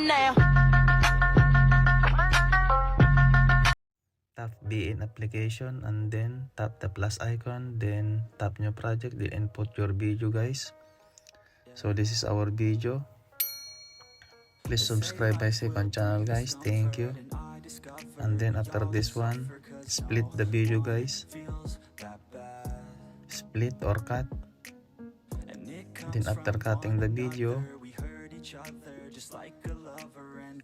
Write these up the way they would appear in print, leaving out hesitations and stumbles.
now. Tap BN application and then tap the plus icon, then tap new project, then input your video guys. So this is our video. Please subscribe my second channel guys, thank you. And then after this one, split the video guys, split or cut. Then after cutting the video,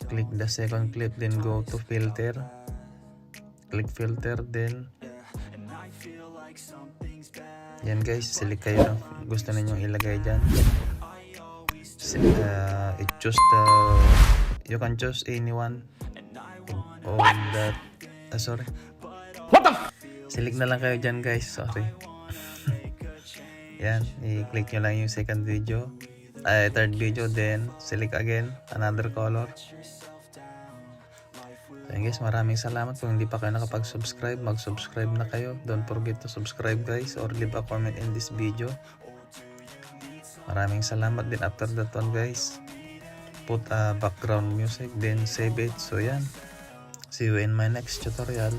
click the second clip, then go to filter, click filter, then yan guys, select kayo ng gusto ninyong ilagay dyan. Choose the, you can choose anyone of that, sorry, what the select na lang kayo dyan guys, sorry. Yan, i-click nyo lang yung second video, third video, then select again another color. So guys, maraming salamat. Kung hindi pa kayo nakapag-subscribe, mag-subscribe na kayo. Don't forget to subscribe guys, or leave a comment in this video. Maraming salamat din. After that one guys, put a background music, then save it. So yan, see you in my next tutorial.